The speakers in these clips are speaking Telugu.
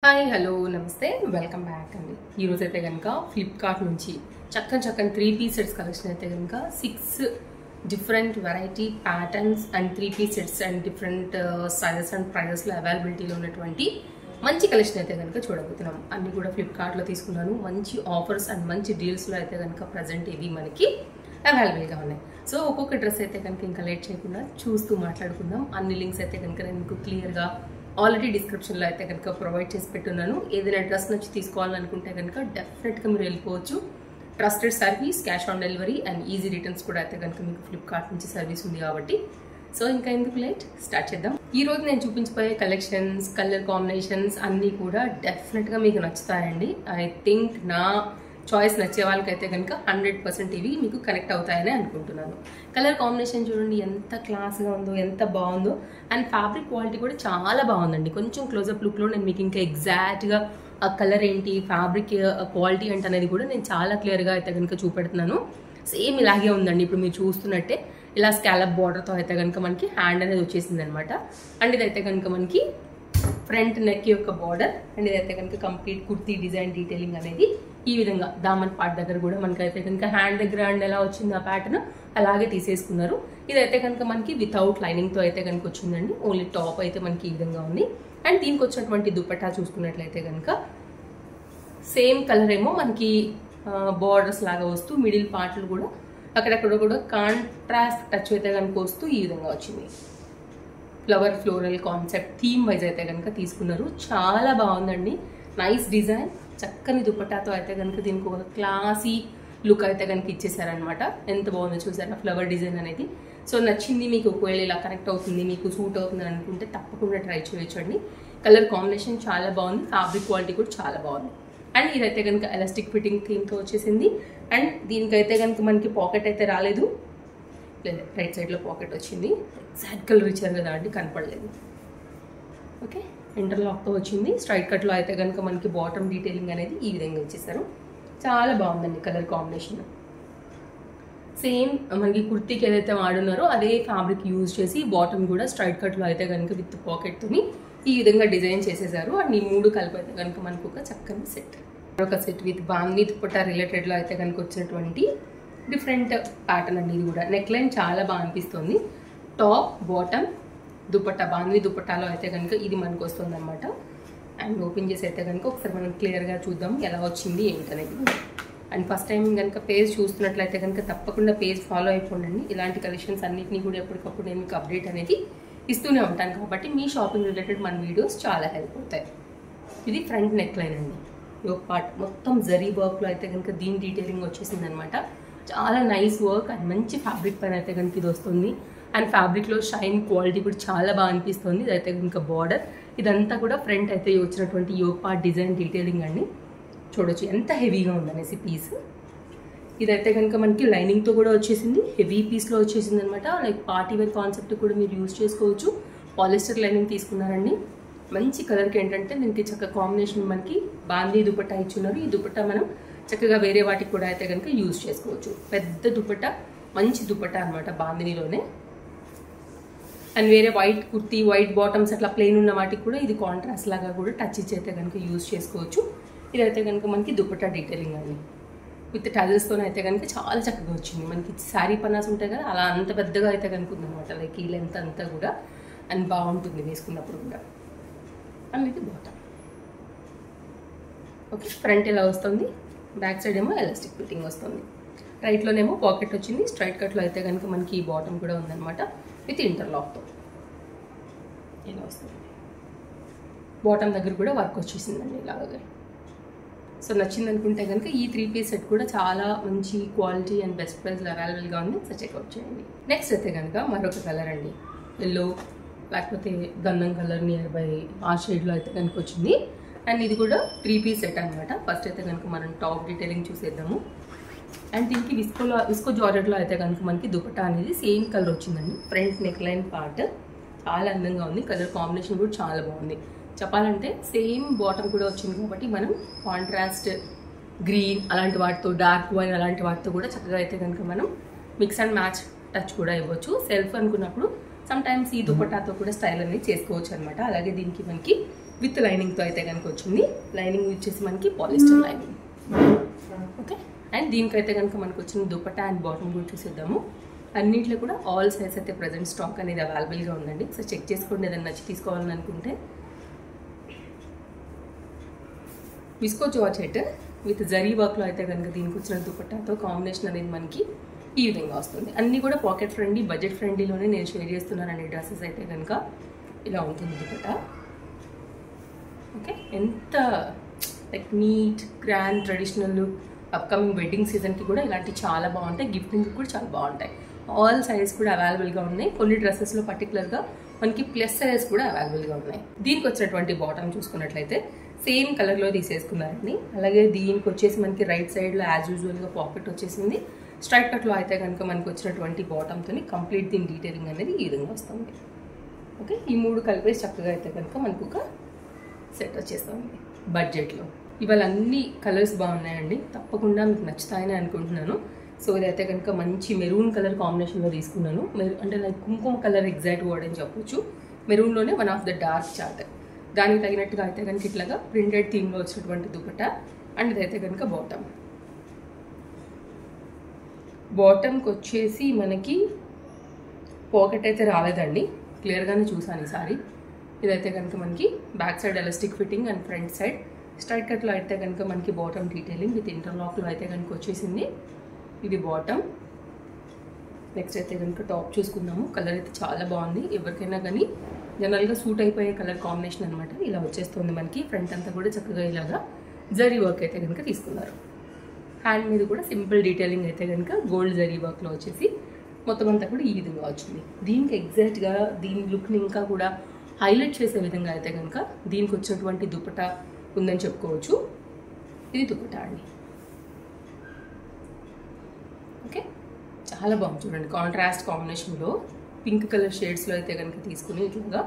హాయ్ హలో నమస్తే వెల్కమ్ బ్యాక్ అండి. ఈరోజు అయితే కనుక ఫ్లిప్కార్ట్ నుంచి చక్కని 3-piece సెట్స్ కలెక్షన్ అయితే కనుక 6 different variety patterns and 3-piece sets and different sizes and ప్రైజెస్లో అవైలబిలిటీలో ఉన్నటువంటి మంచి కలెక్షన్ అయితే కనుక చూడబోతున్నాం. అన్ని కూడా ఫ్లిప్కార్ట్లో తీసుకున్నాను. మంచి ఆఫర్స్ అండ్ మంచి డీల్స్లో అయితే కనుక ప్రజెంట్ ఇవి మనకి అవైలబుల్గా ఉన్నాయి. సో ఒక్కొక్క డ్రెస్ అయితే కనుక ఇంకా లేట్ చేయకుండా చూస్తూ మాట్లాడుకుందాం. అన్ని లింక్స్ అయితే కనుక నేను మీకు క్లియర్గా ఆల్రెడీ డిస్క్రిప్షన్లో అయితే కనుక ప్రొవైడ్ చేసి పెట్టున్నాను. ఏదైనా డ్రెస్ నచ్చి తీసుకోవాలనుకుంటే కనుక డెఫినెట్గా మీరు వెళ్ళిపోవచ్చు. Trusted service, cash on delivery and easy returns కూడా అయితే కనుక మీకు ఫ్లిప్కార్ట్ నుంచి సర్వీస్ ఉంది కాబట్టి సో ఇంకా ఎందుకు లేట్, స్టార్ట్ చేద్దాం. ఈ రోజు నేను చూపించబోయే కలెక్షన్స్, కలర్ కాంబినేషన్స్ అన్నీ కూడా డెఫినెట్గా మీకు నచ్చుతాయండి. ఐ థింక్ నా చాయిస్ నచ్చే వాళ్ళకైతే కనుక 100% ఇవి మీకు కనెక్ట్ అవుతాయని అనుకుంటున్నాను. కలర్ కాంబినేషన్ చూడండి ఎంత క్లాస్గా ఉందో, ఎంత బాగుందో. అండ్ ఫ్యాబ్రిక్ క్వాలిటీ కూడా చాలా బాగుందండి. కొంచెం క్లోజప్ లుక్లో నేను మీకు ఇంకా ఎగ్జాక్ట్గా ఆ కలర్ ఏంటి, ఫ్యాబ్రిక్ క్వాలిటీ ఏంటి అనేది కూడా నేను చాలా క్లియర్గా అయితే కనుక చూపెడుతున్నాను. సేమ్ ఇలాగే ఉందండి. ఇప్పుడు మీరు చూస్తున్నట్టే ఇలా స్కాలప్ బార్డర్తో అయితే కనుక మనకి హ్యాండ్ అనేది వచ్చేసింది అనమాట. అండ్ ఇదైతే కనుక మనకి ఫ్రంట్ నెక్ యొక్క బార్డర్ అండ్ ఇదైతే కనుక కంప్లీట్ కుర్తీ డిజైన్ డీటెయిలింగ్ అనేది ఈ విధంగా దామన్ పార్ట్ దగ్గర కూడా మనకైతే కనుక హ్యాండ్ దగ్గర అండ్ ఎలా వచ్చింది ఆ ప్యాటర్న్ అలాగే తీసేసుకున్నారు. ఇదైతే కనుక మనకి వితౌట్ లైనింగ్తో అయితే కనుక వచ్చిందండి. ఓన్లీ టాప్ అయితే మనకి ఈ విధంగా ఉంది. అండ్ దీనికి వచ్చినటువంటి దుపట్టా చూసుకున్నట్లయితే కనుక సేమ్ కలర్ ఏమో మనకి బార్డర్స్ లాగా వస్తూ మిడిల్ పార్ట్లు కూడా అక్కడక్కడ కూడా కాంట్రాస్ట్ టచ్ అయితే కనుక వస్తూ ఈ విధంగా వచ్చింది. Flower floral concept theme wise అయితే కనుక తీసుకున్నారు. చాలా బాగుందండి. నైస్ డిజైన్, చక్కని దుపట్టాతో అయితే కనుక దీనికి ఒక క్లాసీ లుక్ అయితే కనుక ఇచ్చేసారనమాట. ఎంత బాగుందో చూసారా ఫ్లవర్ డిజైన్ అనేది. సో నచ్చింది మీకు, ఒకవేళ ఇలా కనెక్ట్ అవుతుంది, మీకు సూట్ అవుతుంది అనుకుంటే తప్పకుండా ట్రై చేయొచ్చండి. కలర్ కాంబినేషన్ చాలా బాగుంది, ఫ్యాబ్రిక్ క్వాలిటీ కూడా చాలా బాగుంది. అండ్ ఇదైతే కనుక ఎలాస్టిక్ ఫిట్టింగ్ థీమ్తో వచ్చేసింది. అండ్ దీనికైతే కనుక మనకి పాకెట్ అయితే రాలేదు, లేదు రైట్ సైడ్లో పాకెట్ వచ్చింది. ఎగ్జాక్ట్ కలర్ ఇచ్చారు కదా అండి, కనపడలేదు. ఓకే, ఇంటర్లాక్తో వచ్చింది. స్ట్రైట్ కట్లో అయితే కనుక మనకి బాటమ్ డీటెయిలింగ్ అనేది ఈ విధంగా ఇచ్చేసారు. చాలా బాగుందండి కలర్ కాంబినేషన్. సేమ్ మనకి కుర్తీకి ఏదైతే వాడున్నారో అదే ఫ్యాబ్రిక్ యూజ్ చేసి బాటమ్ కూడా స్ట్రైట్ కట్లో అయితే కనుక విత్ పాకెట్తోని ఈ విధంగా డిజైన్ చేసేసారు. అండ్ ఈ మూడు కలిపి అయితే కనుక మనకు ఒక చక్కని సెట్, ఒక సెట్ విత్ బాందీ దుపట్టా రిలేటెడ్లో అయితే కనుక వచ్చినటువంటి డిఫరెంట్ ప్యాటర్న్ అండి. ఇది కూడా నెక్ లైన్ చాలా బాగా అనిపిస్తుంది. టాప్ బాటమ్ దుపట్టా బాందీ దుపట్టాలో అయితే కనుక ఇది మనకు వస్తుంది అనమాట. అండ్ ఓపెన్ చేసి అయితే కనుక ఒకసారి మనం క్లియర్గా చూద్దాం ఎలా వచ్చింది ఏంటనేది. అండ్ ఫస్ట్ టైం కనుక పేజ్ చూస్తున్నట్లయితే కనుక తప్పకుండా పేజ్ ఫాలో అయిపోండి. ఇలాంటి కలెక్షన్స్ అన్నింటినీ కూడా ఎప్పటికప్పుడు నేను మీకు అప్డేట్ అనేది ఇస్తూనే ఉంటాను కాబట్టి మీ షాపింగ్ రిలేటెడ్ మన వీడియోస్ చాలా హెల్ప్ అవుతాయి. ఇది ఫ్రంట్ నెక్ లైన్ అండి. ఈ పార్ట్ మొత్తం జరీ వర్క్లో అయితే కనుక దీని డీటెయిలింగ్ వచ్చేసింది అనమాట. చాలా నైస్ వర్క్ అండ్ మంచి ఫ్యాబ్రిక్ పైన అయితే కనుక ఇది వస్తుంది. అండ్ ఫ్యాబ్రిక్లో షైన్ క్వాలిటీ కూడా చాలా బాగా అనిపిస్తుంది. ఇదైతే కనుక బార్డర్, ఇదంతా కూడా ఫ్రంట్ అయితే వచ్చినటువంటి యోగ్ పార్ట్ డిజైన్ డీటెయిలింగ్ అండి. చూడొచ్చు ఎంత హెవీగా ఉందనేసి పీస్. ఇదైతే కనుక మనకి లైనింగ్తో కూడా వచ్చేసింది, హెవీ పీస్లో వచ్చేసింది అనమాట. లైక్ పార్టీ వేర్ కాన్సెప్ట్ కూడా మీరు యూజ్ చేసుకోవచ్చు. పాలిస్టర్ లైనింగ్ తీసుకున్నారండి. మంచి కలర్కి ఏంటంటే దీనికి చక్కగా కాంబినేషన్ మనకి బాందీ దుపట్టా ఇచ్చున్నారు. ఈ దుపట్టా మనం చక్కగా వేరే వాటికి కూడా అయితే కనుక యూజ్ చేసుకోవచ్చు. పెద్ద దుపట్టా, మంచి దుపట్టా అనమాట బాందినీలోనే. అండ్ వేరే వైట్ కుర్తీ, వైట్ బాటమ్స్ అట్లా ప్లెయిన్ ఉన్న వాటికి కూడా ఇది కాంట్రాస్ట్ లాగా కూడా టచ్ ఇచ్చి అయితే కనుక యూజ్ చేసుకోవచ్చు. ఇదైతే కనుక మనకి దుపట్టా డీటెయిలింగ్ అండి విత్ టజల్స్తో అయితే కనుక చాలా చక్కగా వచ్చింది. మనకి శారీ పన్నాస్ ఉంటాయి కదా, అలా అంత పెద్దగా అయితే కనుక ఉందన్నమాట. లైక్ ఈ లెంత్ అంతా కూడా అండ్ బాగుంటుంది వేసుకున్నప్పుడు కూడా. అండ్ ఇది బాటమ్. ఓకే, ఫ్రంట్ ఎలా వస్తుంది, బ్యాక్ సైడ్ ఏమో ఎలాస్టిక్ ఫిట్టింగ్ వస్తుంది. రైట్లోనేమో పాకెట్ వచ్చింది. స్ట్రైట్ కట్లో అయితే కనుక మనకి ఈ బాటమ్ కూడా ఉందన్నమాట విత్ ఇంటర్లాక్తో ఇలా వస్తుంది. బాటమ్ దగ్గర కూడా వర్క్ వచ్చేసిందండి ఇలాగే. సో నచ్చింది అనుకుంటే కనుక ఈ 3-piece సెట్ కూడా చాలా మంచి క్వాలిటీ అండ్ బెస్ట్ ప్రైస్లో అవైలబుల్గా ఉంది. సో చెక్అవుట్ చేయండి. నెక్స్ట్ అయితే కనుక మరొక కలర్ అండి, ఎల్లో లేకపోతే గంధం కలర్ నియర్ బై ఆ షేడ్లో అయితే కనుక వచ్చింది. అండ్ ఇది కూడా 3-piece సెట్ అనమాట. ఫస్ట్ అయితే కనుక మనం టాప్ డీటెయిలింగ్ చూసేద్దాము. అండ్ దీనికి విస్కో జార్జెట్లో అయితే కనుక మనకి దుపట్టా అనేది సేమ్ కలర్ వచ్చిందండి. ఫ్రంట్ నెక్ లైన్ పార్ట్ చాలా అందంగా ఉంది. కలర్ కాంబినేషన్ కూడా చాలా బాగుంది. చెప్పాలంటే సేమ్ బాటమ్ కూడా వచ్చింది కాబట్టి మనం కాంట్రాస్ట్ గ్రీన్ అలాంటి వాటితో, డార్క్ వైన్ అలాంటి వాటితో కూడా చక్కగా అయితే కనుక మనం మిక్స్ అండ్ మ్యాచ్ టచ్ కూడా ఇవ్వచ్చు. సెల్ఫ్ అనుకున్నప్పుడు సమ్ టైమ్స్ ఈ దుపట్టాతో కూడా స్టైల్ అనేది చేసుకోవచ్చు అనమాట. అలాగే దీనికి మనకి విత్ లైనింగ్తో అయితే కనుక వచ్చింది. లైనింగ్ వచ్చేసి మనకి పాలిస్టర్ లైనింగ్. ఓకే, అండ్ దీనికైతే కనుక మనకు వచ్చిన దుపట్టా అండ్ బాటమ్ కూడా చూసేద్దాము. అన్నింటిలో కూడా ఆల్ సైజ్ అయితే ప్రజెంట్ స్టాక్ అనేది అవైలబుల్గా ఉందండి. సో చెక్ చేసుకోండి, ఏదైనా నచ్చి తీసుకోవాలని అనుకుంటే. విస్కో జార్జెట్ విత్ జరీ వర్క్లో అయితే కనుక దీనికి వచ్చిన దుపట్టాతో కాంబినేషన్ అనేది మనకి ఈ విధంగా వస్తుంది. అన్నీ కూడా పాకెట్ ఫ్రెండ్లీ, బడ్జెట్ ఫ్రెండ్లీలోనే నేను షేర్ చేస్తున్నాను. డ్రెస్సెస్ అయితే కనుక ఇలా ఉంటుంది దుపట్టా. ఓకే, ఎంత like neat grand traditional upcoming wedding సీజన్కి కూడా ఇలాంటివి చాలా బాగుంటాయి. గిఫ్టింగ్కి కూడా చాలా బాగుంటాయి. ఆల్ సైజ్ కూడా అవైలబుల్గా ఉన్నాయి. కొన్ని డ్రెస్సెస్లో పర్టికులర్గా మనకి ప్లస్ సైజ్ కూడా అవైలబుల్గా ఉన్నాయి. దీనికి వచ్చినటువంటి బాటమ్ చూసుకున్నట్లయితే సేమ్ కలర్లో తీసేసుకున్నారండి. అలాగే దీనికి వచ్చేసి మనకి రైట్ సైడ్లో యాజ్ యూజువల్గా పాకెట్ వచ్చేసింది. స్ట్రైట్ కట్లో అయితే కనుక మనకి వచ్చినటువంటి బాటమ్తో కంప్లీట్ దీని డీటెయిలింగ్ అనేది ఈ విధంగా వస్తుంది. ఓకే, ఈ మూడు కలిపేసి చక్కగా అయితే కనుక మనకు ఒక సెట్ వచ్చేస్తుంది బడ్జెట్లో. ఇవాళ అన్ని కలర్స్ బాగున్నాయండి, తప్పకుండా మీకు నచ్చుతాయని అనుకుంటున్నాను. సో ఇదైతే కనుక మంచి మెరూన్ కలర్ కాంబినేషన్లో తీసుకున్నాను. అంటే లైక్ కుంకుమ కలర్ ఎగ్జాక్ట్ వర్డ్ అని చెప్పొచ్చు. మెరూన్లోనే one of the dark chart. దానికి తగినట్టుగా అయితే కనుక ఇట్లాగా ప్రింటెడ్ థీమ్లో వచ్చినటువంటి దుపట్టా. అండ్ ఇదైతే కనుక బాటమ్కి వచ్చేసి మనకి పాకెట్ అయితే రాలేదండి, క్లియర్గానే చూసాను ఈసారి. ఇదైతే కనుక మనకి back side elastic fitting and front side straight కట్లో అయితే కనుక మనకి బాటమ్ డీటెయిలింగ్ విత్ ఇంటర్లాక్లో అయితే కనుక వచ్చేసింది. ఇది బాటమ్. నెక్స్ట్ అయితే కనుక టాప్ చూసుకుందాము. కలర్ అయితే చాలా బాగుంది. ఎవరికైనా కానీ జనరల్గా సూట్ అయిపోయే కలర్ కాంబినేషన్ అనమాట. ఇలా వచ్చేస్తుంది మనకి. ఫ్రంట్ అంతా కూడా చక్కగా ఇలాగా జరీ వర్క్ అయితే కనుక తీసుకున్నారు. హ్యాండ్ మీద కూడా సింపుల్ డీటెయిలింగ్ అయితే కనుక గోల్డ్ జరీ వర్క్లో వచ్చేసి మొత్తం అంతా కూడా ఈ విధంగా వచ్చింది. దీనికి ఎగ్జాక్ట్గా దీని లుక్ని ఇంకా కూడా హైలైట్ చేసే విధంగా అయితే కనుక దీనికి వచ్చినటువంటి దుపట్టా ఉందని చెప్పుకోవచ్చు. ఇది దుపట్టా అండి. ఓకే, చాలా బాగుంది చూడండి. కాంట్రాస్ట్ కాంబినేషన్లో పింక్ కలర్ షేడ్స్లో అయితే కనుక తీసుకుని ఇట్లాగా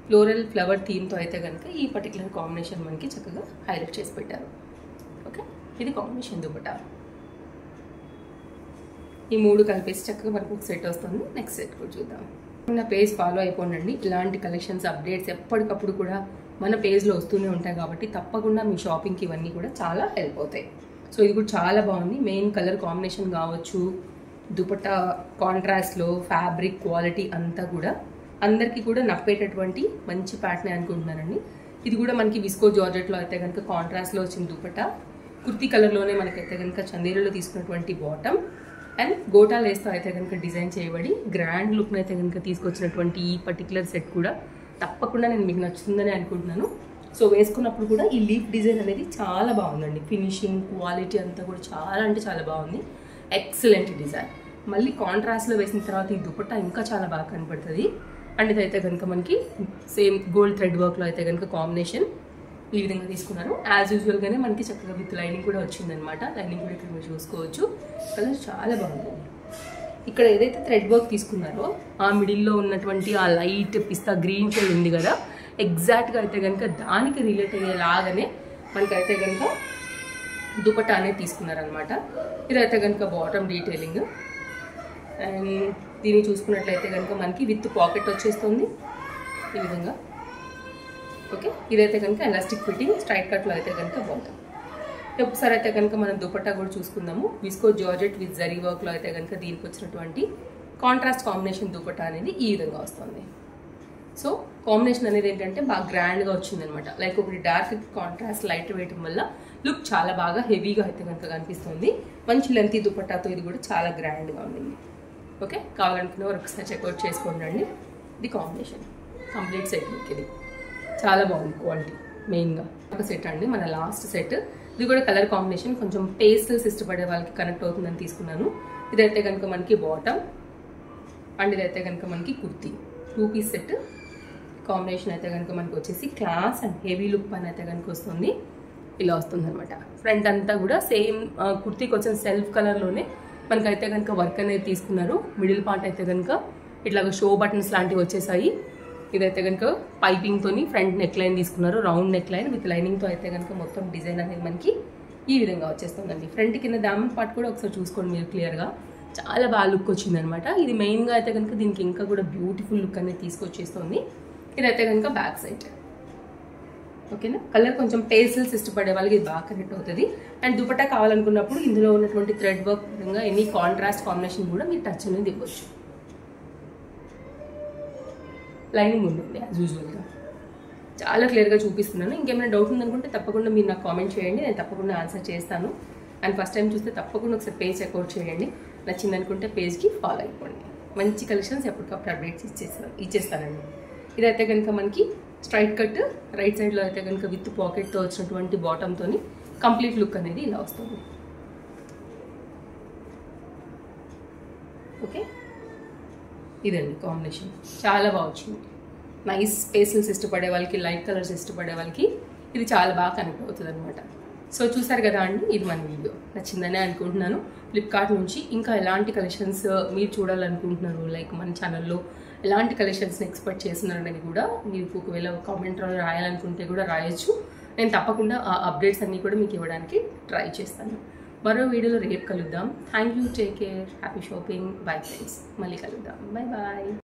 ఫ్లోరల్ ఫ్లవర్ థీమ్తో అయితే కనుక ఈ పర్టికులర్ కాంబినేషన్ మనకి చక్కగా హైలైట్ చేసి పెట్టారు. ఓకే, ఇది కాంబినేషన్ దుపట్టా. ఈ మూడు కలిపేసి చక్కగా మనకు ఒక సెట్ వస్తుంది. నెక్స్ట్ సెట్ కూడా చూద్దాం. నా పేజ్ ఫాలో అయిపోండి. ఇలాంటి కలెక్షన్స్ అప్డేట్స్ ఎప్పటికప్పుడు కూడా మన పేజ్లో వస్తూనే ఉంటాయి కాబట్టి తప్పకుండా మీ షాపింగ్కి ఇవన్నీ కూడా చాలా హెల్ప్ అవుతాయి. సో ఇది కూడా చాలా బాగుంది. మెయిన్ కలర్ కాంబినేషన్ కావచ్చు, దుపట్టా కాంట్రాస్ట్లో ఫ్యాబ్రిక్ క్వాలిటీ అంతా కూడా అందరికీ కూడా నప్పేటటువంటి మంచి ప్యాటర్న్ అనుకుంటున్నానండి. ఇది కూడా మనకి విస్కో జార్జెట్లో అయితే కనుక కాంట్రాస్ట్లో వచ్చిన దుపట్టా, కుర్తీ కలర్లోనే మనకైతే కనుక చందేరీలో తీసుకున్నటువంటి బాటమ్ అండ్ గోటా లేస్తో అయితే కనుక డిజైన్ చేయబడి గ్రాండ్ లుక్ని అయితే కనుక తీసుకొచ్చినటువంటి ఈ పర్టికులర్ సెట్ కూడా తప్పకుండా నేను మీకు నచ్చుతుందని అనుకుంటున్నాను. సో వేసుకున్నప్పుడు కూడా ఈ లీఫ్ డిజైన్ అనేది చాలా బాగుందండి. ఫినిషింగ్ క్వాలిటీ అంతా కూడా చాలా అంటే చాలా బాగుంది. Excellent design. మళ్ళీ కాంట్రాస్ట్లో వేసిన తర్వాత ఈ దుపట్టా ఇంకా చాలా బాగా కనపడుతుంది. అండ్ ఇదైతే కనుక మనకి సేమ్ గోల్డ్ థ్రెడ్ వర్క్లో అయితే కనుక కాంబినేషన్ ఈ విధంగా తీసుకున్నారు. యాజ్ యూజువల్గానే మనకి చక్కగా విత్ లైనింగ్ కూడా వచ్చిందనమాట. లైనింగ్ కూడా ఇక్కడ మీరు చూసుకోవచ్చు. కలర్ చాలా బాగుంది. ఇక్కడ ఏదైతే థ్రెడ్ వర్క్ తీసుకున్నారో ఆ మిడిల్లో ఉన్నటువంటి ఆ లైట్ పిస్తా గ్రీన్ షేడ్ ఉంది కదా, ఎగ్జాక్ట్గా అయితే కనుక దానికి రిలేట్ అయ్యేలాగానే మనకైతే కనుక దుపట్టా అనేది తీసుకున్నారనమాట. ఇదైతే కనుక బాటమ్ డీటెయిలింగ్. అండ్ దీన్ని చూసుకున్నట్లయితే కనుక మనకి విత్ పాకెట్ వచ్చేస్తుంది ఈ విధంగా. ఓకే, ఇదైతే కనుక ఎలాస్టిక్ ఫిట్టింగ్ స్ట్రైట్ కట్లో అయితే కనుక బాటమ్. ఒకసారి అయితే కనుక మనం దుపట్టా కూడా చూసుకుందాము. విస్కో జార్జెట్ విత్ జరీ వర్క్లో అయితే కనుక దీనికి వచ్చినటువంటి కాంట్రాస్ట్ కాంబినేషన్ దుపట్టా అనేది ఈ విధంగా వస్తుంది. సో కాంబినేషన్ అనేది ఏంటంటే బాగా గ్రాండ్గా వచ్చిందనమాట. లైక్ ఒకటి డార్క్ కాంట్రాస్ట్ లైట్ వేయటం వల్ల లుక్ చాలా బాగా హెవీగా అయితే కనుక కనిపిస్తుంది. మంచి లెంతీ దుపట్టాతో ఇది కూడా చాలా గ్రాండ్గా ఉంది. ఓకే, కావాలనుకున్న వారు ఒకసారి చెక్అవుట్ చేసుకోండి. ఇది కాంబినేషన్ కంప్లీట్ సెట్ లుక్. ఇది చాలా బాగుంది క్వాలిటీ. మెయిన్గా ఒక సెట్ అండి, మన లాస్ట్ సెట్. ఇది కూడా కలర్ కాంబినేషన్ కొంచెం పేస్టల్స్ ఇష్టపడే వాళ్ళకి కనెక్ట్ అవుతుందని తీసుకున్నాను. ఇదైతే కనుక మనకి బాటమ్ అండ్ ఇదైతే కనుక మనకి కుర్తీ 2 పీస్ సెట్. కాంబినేషన్ అయితే కనుక మనకి వచ్చేసి క్లాస్ అండ్ హెవీ లుక్ పైన అయితే కనుక వస్తుంది. ఇలా వస్తుంది అనమాట. ఫ్రంట్ అంతా కూడా సేమ్ కుర్తీకి వచ్చిన సెల్ఫ్ కలర్లోనే మనకైతే కనుక వర్క్ అనేది తీసుకున్నారు. మిడిల్ పార్ట్ అయితే కనుక ఇట్లాగ షో బటన్స్ లాంటివి వచ్చేసాయి. ఇదైతే కనుక పైపింగ్తో ఫ్రంట్ నెక్ లైన్ తీసుకున్నారు, రౌండ్ నెక్ లైన్ విత్ లైనింగ్తో అయితే కనుక మొత్తం డిజైన్ అనేది మనకి ఈ విధంగా వచ్చేస్తుందండి. ఫ్రంట్ కింద దామన్ పార్ట్ కూడా ఒకసారి చూసుకోండి మీరు క్లియర్గా. చాలా బాగా లుక్ వచ్చిందనమాట. ఇది మెయిన్గా అయితే కనుక దీనికి ఇంకా కూడా బ్యూటిఫుల్ లుక్ అనేది తీసుకొచ్చేస్తుంది. ఇదైతే కనుక బ్యాక్ సైడ్. ఓకేనా. కలర్ కొంచెం పేస్టల్స్ ఇష్టపడే వాళ్ళకి ఇది బాగా కనెక్ట్ అవుతుంది. అండ్ దుపట్టా కావాలనుకున్నప్పుడు ఇందులో ఉన్నటువంటి థ్రెడ్ వర్క్ విధంగా ఎనీ కాంట్రాస్ట్ కాంబినేషన్ కూడా మీరు టచ్ అనేది ఇవ్వచ్చు. లైనింగ్ ఉంటుంది యాజ్ యూజువల్గా. చాలా క్లియర్గా చూపిస్తున్నాను. ఇంకేమైనా డౌట్ ఉందనుకుంటే తప్పకుండా మీరు నాకు కామెంట్ చేయండి, నేను తప్పకుండా ఆన్సర్ చేస్తాను. అండ్ ఫస్ట్ టైం చూస్తే తప్పకుండా ఒకసారి పేజ్ చెక్అవుట్ చేయండి. నచ్చిందనుకుంటే పేజ్కి ఫాలో అయిపోండి. మంచి కలెక్షన్స్ ఎప్పటికప్పుడు అప్డేట్స్ ఇచ్చేస్తానండి. ఇదైతే కనుక మనకి స్ట్రైట్ కట్, రైట్ సైడ్లో అయితే కనుక విత్ పాకెట్తో వచ్చినటువంటి బాటమ్తో కంప్లీట్ లుక్ అనేది ఇలా వస్తుంది. ఓకే, ఇదండి కాంబినేషన్. చాలా బాగా వచ్చింది. నైస్ పేస్టల్స్ ఇష్టపడే వాళ్ళకి, లైట్ కలర్స్ ఇష్టపడే వాళ్ళకి ఇది చాలా బాగా కనెక్ట్ అవుతుంది అనమాట. సో చూసారు కదా అండి, ఇది మన వీడియో నచ్చిందనే అనుకుంటున్నాను. ఫ్లిప్కార్ట్ నుంచి ఇంకా ఎలాంటి కలెక్షన్స్ మీరు చూడాలనుకుంటున్నారు, లైక్ మన ఛానల్లో ఎలాంటి కలెక్షన్స్ని ఎక్స్పెక్ట్ చేస్తున్నారనేది కూడా మీరు ఒకవేళ కామెంట్లో రాయాలనుకుంటే కూడా రాయొచ్చు. నేను తప్పకుండా ఆ అప్డేట్స్ అన్నీ కూడా మీకు ఇవ్వడానికి ట్రై చేస్తాను. మరో వీడియోలో రేపు కలుద్దాం. Thank you, take care, happy shopping, bye friends. మళ్ళీ కలుద్దాం. Bye bye.